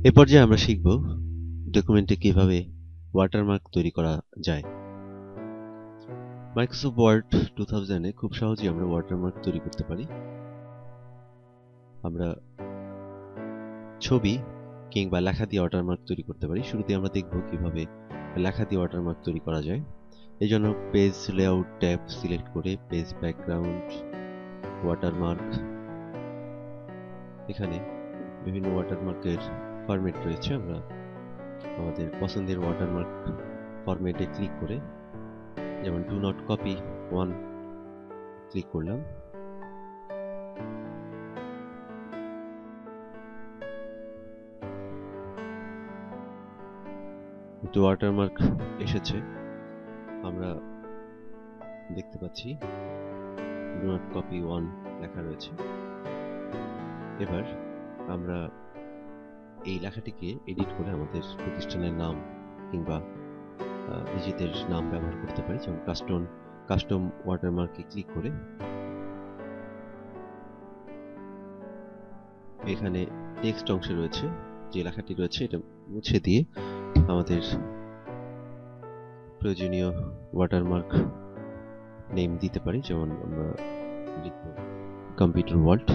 এ পর্যায়ে আমরা শিখব ডকুমেন্টে কিভাবে ওয়াটারমার্ক তৈরি করা যায়। মাইক্রোসফট ওয়ার্ড 2000 এ খুব সহজেই আমরা ওয়াটারমার্ক তৈরি করতে পারি। আমরা ছবি কিংবা লেখা দিয়ে ওয়াটারমার্ক তৈরি করতে পারি। শুরুতে আমরা দেখব কিভাবে লেখা দিয়ে ওয়াটারমার্ক তৈরি করা যায়। এই জন্য পেজ লেআউট ট্যাব সিলেক্ট করে পেজ ব্যাকগ্রাউন্ড ওয়াটারমার্ক, এখানে বিভিন্ন ওয়াটারমার্কের ফরম্যাট রয়েছে। আমরা আমাদের পছন্দের ওয়াটারমার্ক ফরম্যাটে ক্লিক করে, যেমন do not copy one click করলাম। একটু ওয়াটারমার্ক এসেছে, আমরা দেখতে পাচ্ছি ডু নট কপি ওয়ান লেখা রয়েছে। এবার আমরা এই লেখাটিকে এডিট করে আমাদের প্রতিষ্ঠানের নাম কিংবা নিজেদের নাম ব্যবহার করতে পারি। যেমন কাস্টম ওয়াটারমার্কে ক্লিক করে এখানে টেক্সট অংশে রয়েছে যে লেখাটি রয়েছে এটা মুছে দিয়ে আমাদের প্রয়োজনীয় ওয়াটারমার্ক নেম দিতে পারি। যেমন আমরা লিখব কম্পিউটার ওয়ার্ল্ড।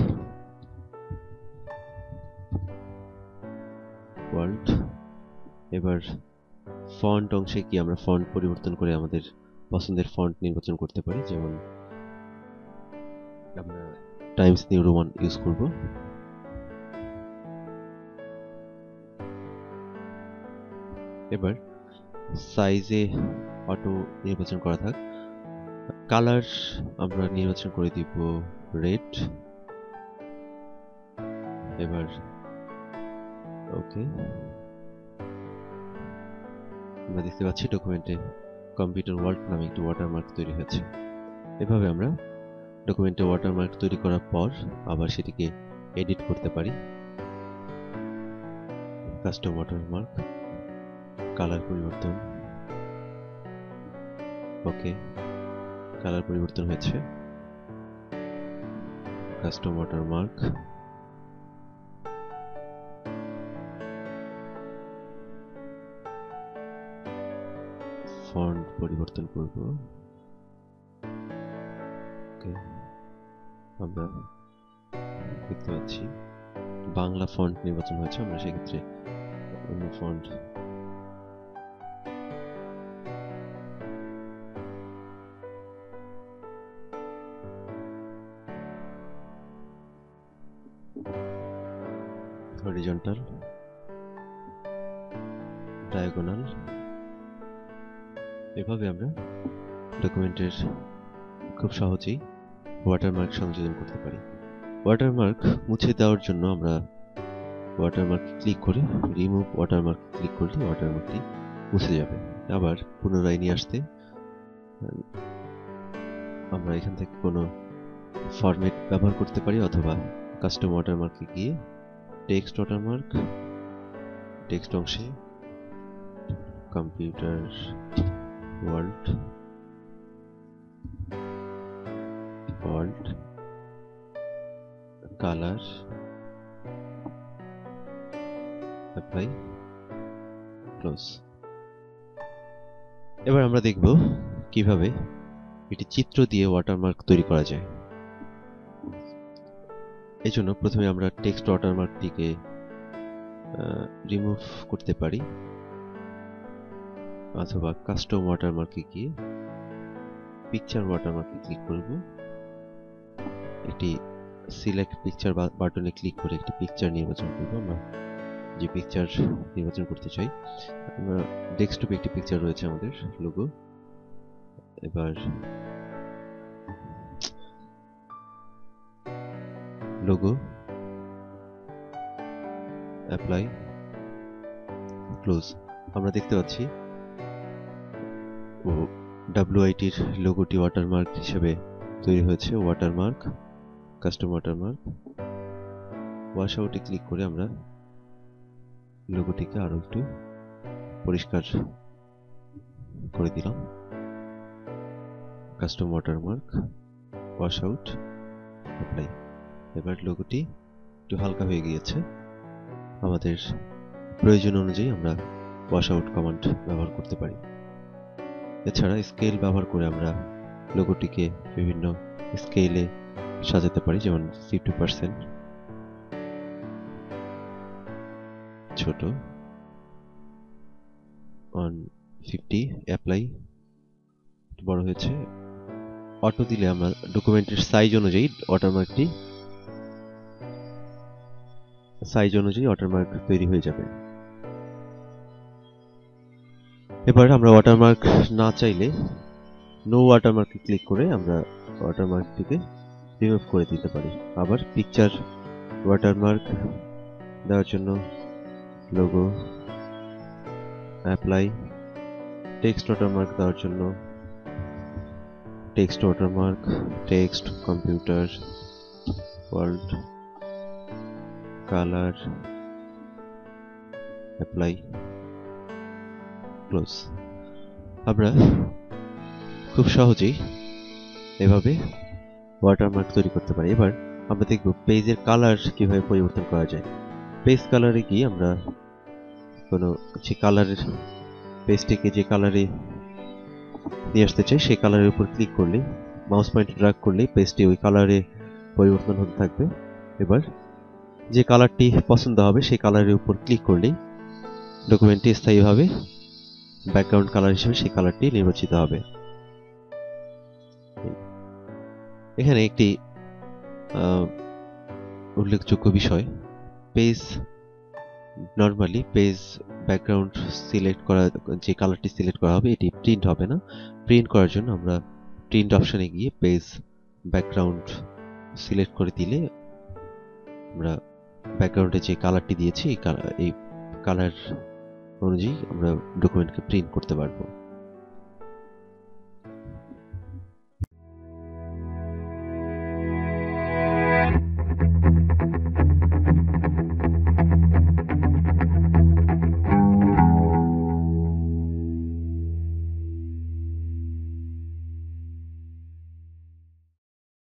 এবার ফন্ট অংশে কি আমরা ফন্ট পরিবর্তন করে আমাদের পছন্দের ফন্ট নির্বাচন করতে পারি। যেমন আমরা টাইমস নিউ রোমান ইউজ করব। এবার সাইজে অটো নির্বাচন করা থাক। কালার আমরা নির্বাচন করে দিব রেড। এবার ওকে, আমরা দেখতে পাচ্ছি ডকুমেন্টে কম্পিউটার ওয়ার্ল্ড নামে একটি ওয়াটারমার্ক তৈরি হয়েছে। এভাবে আমরা ডকুমেন্টে ওয়াটারমার্ক তৈরি করার পর আবার সেটিকে এডিট করতে পারি। কাস্টম ওয়াটারমার্ক, কালার পরিবর্তন, ওকে, কালার পরিবর্তন হয়েছে। কাস্টম ওয়াটারমার্ক, ফন্ট পরিবর্তন করব। ওকে, আমরা দেখতে পাচ্ছি বাংলা ফন্ট নির্বাচন হয়েছে। আমরা সেক্ষেত্রে অন্য ফন্ট হরিজন্টাল, ডায়াগোনাল, এভাবে আমরা ডকুমেন্টের খুব সহজেই ওয়াটারমার্ক সংযোজন করতে পারি। ওয়াটারমার্ক মুছে দেওয়ার জন্য আমরা ওয়াটারমার্ক ক্লিক করে রিমুভ ওয়াটারমার্ক ক্লিক করলে ওয়াটারমার্কটি মুছে যাবে। আবার পুনরায় নিয়ে আসতে আমরা এখান থেকে কোনো ফরম্যাট ব্যবহার করতে পারি, অথবা কাস্টম ওয়াটারমার্কে গিয়ে টেক্সট ওয়াটারমার্ক, টেক্সট অংশে computer world colour apply close. এবার আমরা দেখব কিভাবে একটি চিত্র দিয়ে ওয়াটারমার্ক তৈরি করা যায়। এই জন্য প্রথমে আমরা টেক্সট ওয়াটারমার্কটিকে রিমুভ করতে পারি, অথবা কাস্টম ওয়াটারমার্কে গিয়ে পিকচার ওয়াটারমার্কে ক্লিক করব। একটি সিলেক্ট পিকচার বাটনে ক্লিক করে একটি পিকচার নির্বাচন করব। আমরা যে পিকচার নির্বাচন করতে চাই, আমরা ডেস্কটপে একটি পিকচার রয়েছে আমাদের লোগো। এবার লোগো অ্যাপ্লাই ক্লোজ। আমরা দেখতে পাচ্ছি WITর লোগোটি ওয়াটারমার্ক হিসেবে তৈরি হয়েছে। ওয়াটারমার্ক, কাস্টম ওয়াটারমার্ক, ওয়াশ আউটে ক্লিক করে আমরা লোগোটিকে আরো একটু পরিষ্কার করে দিলাম। Custom watermark, wash out, apply. এবার লোগোটি একটু হালকা হয়ে গিয়েছে। আমাদের প্রয়োজন অনুযায়ী আমরা ওয়াশ আউট কমান্ড ব্যবহার করতে পারি। এছাড়া স্কেল ব্যবহার করে আমরা লোগোটিকে বিভিন্ন স্কেলে সাজাতে পারি, যেমন 50% ছোট, 150 অ্যাপ্লাই বড় হয়েছে। অটো দিলে আমরা ডকুমেন্টের সাইজ অনুযায়ী ওয়াটারমার্ক তৈরি হয়ে যাবে। এবার আমরা ওয়াটারমার্ক না চাইলে নো ওয়াটারমার্কে ক্লিক করে আমরা ওয়াটারমার্কটিকে রিমুভ করে দিতে পারি। আবার পিকচার ওয়াটারমার্ক দেওয়ার জন্য লোগো, অ্যাপ্লাই, টেক্সট ওয়াটারমার্ক দেওয়ার জন্য text watermark, text, computer, world, colour, apply, close. আমরা খুব সহজেই এভাবে ওয়াটারমার্ক তৈরি করতে পারি। এবার আমরা দেখব পেজের কালার কিভাবে পরিবর্তন করা যায়। পেজ কালারে গিয়ে আমরা কোনো যে কালারের পেজটিকে যে কালারে নিয়ে আসতে চাই সেই কালারের উপর ক্লিক করলে, মাউস পয়েন্ট ড্র্যাগ করলে পেজটি ওই কালারে পরিবর্তন হতে থাকবে। এবার যে কালারটি পছন্দ হবে সেই কালারের উপর ক্লিক করলেই ডকুমেন্টটি স্থায়ীভাবে ব্যাকগ্রাউন্ড কালার হিসেবে সেই কালারটি নির্বাচিত হবে। এখানে একটি উল্লেখযোগ্য বিষয়, নর্মালি পেজ ব্যাকগ্রাউন্ড সিলেক্ট করা, যে কালারটি সিলেক্ট করা হবে এটি প্রিন্ট হবে না। প্রিন্ট করার জন্য আমরা প্রিন্ট অপশনে গিয়ে পেজ ব্যাকগ্রাউন্ড সিলেক্ট করে দিলে আমরা ব্যাকগ্রাউন্ডে যে কালারটি দিয়েছি এই কালার অনুযায়ী আমরা ডকুমেন্টকে প্রিন্ট করতে পারবো।